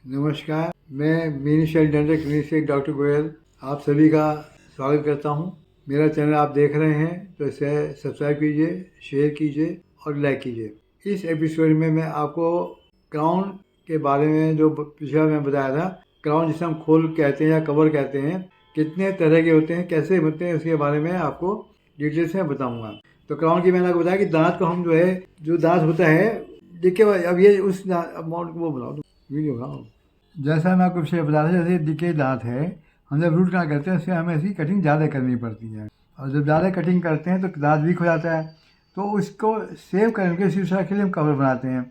नमस्कार, मैं मीनशल dental clinic से डॉक्टर गोयल आप सभी का स्वागत करता हूं। मेरा चैनल आप देख रहे हैं तो इसे सब्सक्राइब कीजिए, शेयर कीजिए और लाइक कीजिए। इस एपिसोड में मैं आपको क्राउन के बारे में जो पिछला मैं बताया था, क्राउन जिसे हम खोल कहते हैं या कवर कहते हैं, कितने तरह के होते हैं, कैसे बनते हैं, उसके बारे में आपको डिटेल से बताऊँगा। तो क्राउन की मैंने आपको बताया कि दांत को हम जो दांत होता है, देखिए अब ये उस अमाउंट वो बनाओ वीडियो बनाओ। जैसा मैं आपको पिछले बता रहा था, जैसे डिके दांत है, हम जब रूट कनाल करते हैं उससे हमें ऐसी कटिंग ज़्यादा करनी पड़ती है और जब ज़्यादा कटिंग करते हैं तो दांत वीक हो जाता है। तो उसको सेव करने के शीशा के लिए हम कवर बनाते हैं।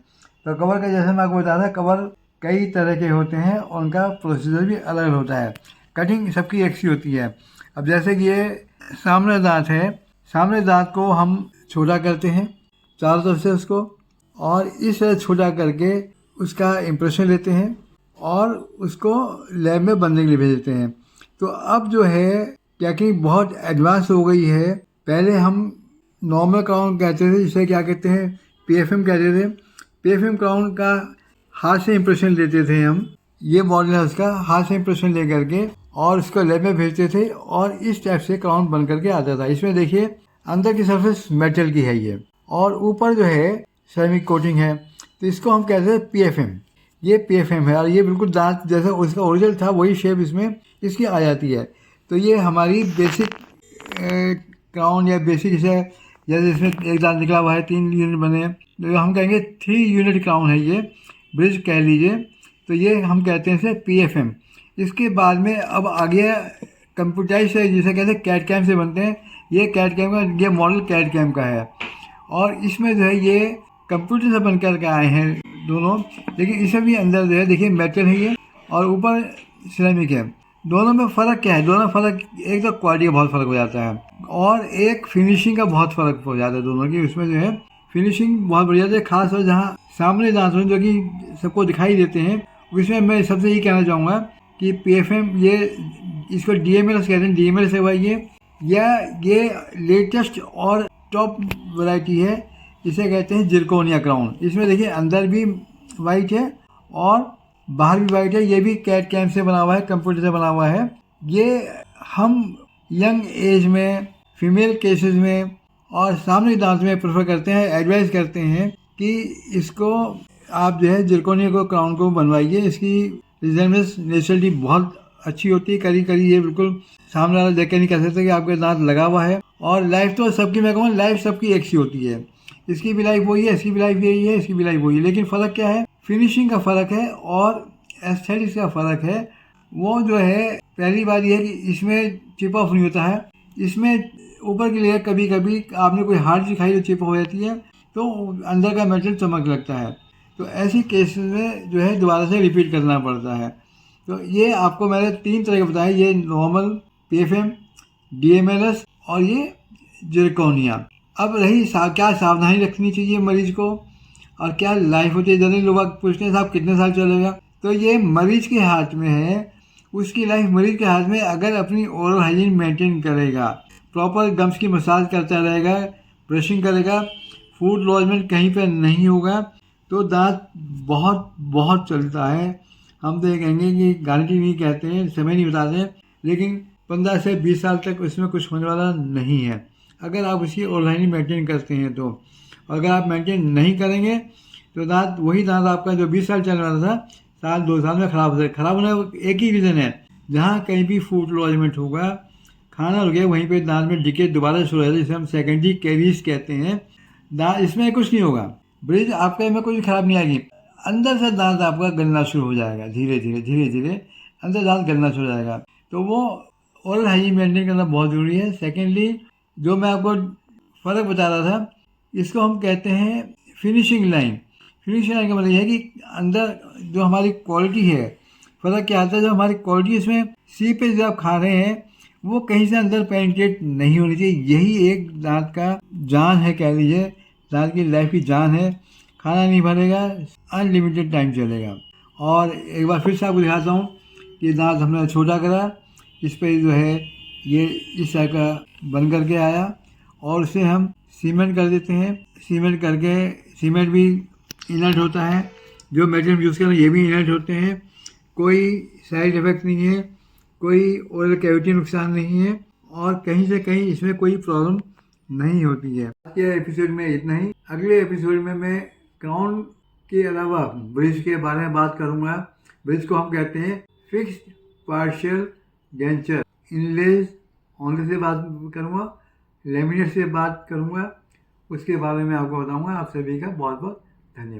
तो कवर का जैसे मैं आपको बताया था, कवर कई तरह के होते हैं और उनका प्रोसीजर भी अलग होता है। कटिंग सबकी एक सी होती है। अब जैसे कि ये सामने दांत है, सामने दांत को हम छोटा करते हैं चारों तरफ से उसको, और इस तरह छोटा करके उसका इम्प्रेशन लेते हैं और उसको लैब में बनने के लिए भेज देते हैं। तो अब जो है टेक्निक बहुत एडवांस हो गई है। पहले हम नॉर्मल क्राउन कहते थे, जिसे क्या कहते हैं पीएफएम कहते थे। पीएफएम क्राउन का हाथ से इम्प्रेशन लेते थे हम, ये मॉडल है उसका, हाथ से इम्प्रेशन ले करके और उसको लैब में भेजते थे और इस टाइप से क्राउन बन करके आता था। इसमें देखिए अंदर की सरफेस मेटल की है ये, और ऊपर जो है सेरामिक कोटिंग है। तो इसको हम कहते हैं पीएफएम। ये पीएफएम है और ये बिल्कुल दांत जैसा उसका ओरिजिनल था वही शेप इसमें इसकी आ जाती है। तो ये हमारी बेसिक क्राउन या बेसिक है। जैसे इसमें एक दांत निकला हुआ है, 3 यूनिट बने हैं, तो हम कहेंगे 3 यूनिट क्राउन है, ये ब्रिज कह लीजिए। तो ये हम कहते हैं इसे पीएफएम। इसके बाद में अब आ गया कंप्यूटराइज है, जिसे कहते हैं कैड कैम से बनते हैं। ये कैड कैम का, ये मॉडल कैड कैम का है और इसमें जो है ये कंप्यूटर से बन कर के आए हैं दोनों। लेकिन इसमें भी अंदर जो है देखिए मेटल है ये और ऊपर सिरेमिक है। दोनों में फ़र्क क्या है? दोनों फ़र्क, एक तो क्वालिटी का बहुत फ़र्क हो जाता है और एक फिनिशिंग का बहुत फ़र्क हो जाता है दोनों की। उसमें जो है फिनिशिंग बहुत बढ़िया है, खासतौर जहाँ सामने दांत जो कि सबको दिखाई देते हैं, उसमें मैं सबसे यही कहना चाहूँगा कि पीएफएम ये इसको डीएमएलएस कहते हैं। डीएमएलएस है ये लेटेस्ट और टॉप वैरायटी है, इसे कहते हैं जिरकोनिया क्राउन। इसमें देखिए अंदर भी वाइट है और बाहर भी वाइट है। ये भी कैड कैम से बना हुआ है, कंप्यूटर से बना हुआ है। ये हम यंग एज में, फीमेल केसेस में और सामने दांत में प्रेफर करते हैं, एडवाइस करते हैं कि इसको आप जो है जिरकोनिया को क्राउन को बनवाइए। इसकी रिजल्ट नेचुरलिटी बहुत अच्छी होती है। करीब करीब ये बिल्कुल सामने वाला देख के नहीं कह सकते कि आपके दांत लगा हुआ है। और लाइफ तो सबकी, मैं कहूँगा लाइफ सबकी एक सी होती है। इसकी भी लाइफ वही है, इसकी भी लाइफ यही है, इसकी भी लाइफ वही है। लेकिन फ़र्क क्या है? फिनिशिंग का फ़र्क है और एस्थेटिक्स का फ़र्क है। वो जो है पहली बात यह है कि इसमें चिप ऑफ नहीं होता है। इसमें ऊपर की लेयर कभी कभी आपने कोई हार्ड चीज़ खाई तो चिप हो जाती है, तो अंदर का मेटल चमक लगता है। तो ऐसी केसेस में जो है दोबारा से रिपीट करना पड़ता है। तो ये आपको मैंने 3 तरह के बताए, ये नॉर्मल, पीएफएम, डीएमएलएस और ये जिरकोनिया। अब रही क्या सावधानी रखनी चाहिए मरीज को और क्या लाइफ होती है। जनरली लोग पूछते हैं साहब कितने साल चलेगा, तो ये मरीज के हाथ में है, उसकी लाइफ मरीज के हाथ में। अगर अपनी ओरल हाइजीन मेंटेन करेगा, प्रॉपर गम्स की मसाज करता रहेगा, ब्रशिंग करेगा, फूड लॉजमेंट कहीं पर नहीं होगा, तो दांत बहुत बहुत चलता है। हम तो ये कहेंगे कि गारंटी नहीं कहते हैं, समय नहीं बताते हैं, लेकिन 15 से 20 साल तक उसमें कुछ होने वाला नहीं है अगर आप उसकी ओरल हाइजीन मेंटेन करते हैं तो। अगर आप मेंटेन नहीं करेंगे तो दांत, वही दांत आपका जो 20 साल चलने वाला था, साल 2 साल में ख़राब हो जाए। ख़राब होने का एक ही रीज़न है, जहाँ कहीं भी फूड लॉजमेंट होगा, खाना रुक गया, वहीं पे दांत में डिके दोबारा शुरू हो जाता है, जिसे हम सेकेंडरी कैरीज कहते हैं। दांत इसमें कुछ नहीं होगा, ब्रिज आपके में कुछ खराब नहीं आएगी, अंदर से दांत आपका गलना शुरू हो जाएगा। धीरे धीरे अंदर दांत गलना शुरू हो जाएगा। तो वो ओरल हाइजीन मेंटेन करना बहुत ज़रूरी है। सेकेंडली, जो मैं आपको फ़र्क बता रहा था, इसको हम कहते हैं फिनिशिंग लाइन। फिनिशिंग लाइन का मतलब यह है कि अंदर जो हमारी क्वालिटी है, फ़र्क क्या आता है, जो हमारी क्वालिटी इसमें सी पे जो आप खा रहे हैं वो कहीं से अंदर पेनिट्रेट नहीं होनी चाहिए। यही एक दांत का जान है, कह लीजिए दांत की लाइफ की जान है। खाना नहीं भरेगा, अनलिमिटेड टाइम चलेगा। और एक बार फिर से आपको दिखाता हूँ कि दांत हमने छोटा करा, इस पर जो है ये इस तरह का बन करके आया और उसे हम सीमेंट कर देते हैं। सीमेंट करके, सीमेंट भी इनर्ट होता है, जो मेटेरियल यूज़ कर रहे हैं ये भी इनर्ट होते हैं। कोई साइड इफ़ेक्ट नहीं है, कोई ओरल कैविटी नुकसान नहीं है और कहीं से कहीं इसमें कोई प्रॉब्लम नहीं होती है। आज के एपिसोड में इतना ही। अगले एपिसोड में मैं क्राउन के अलावा ब्रिज के बारे में बात करूँगा। ब्रिज को हम कहते हैं फिक्स्ड पार्शियल डेंचर। इनलेज ऑनले से बात करूँगा, लेमिनेट से बात करूँगा, उसके बारे में आपको बताऊँगा। आप सभी का बहुत बहुत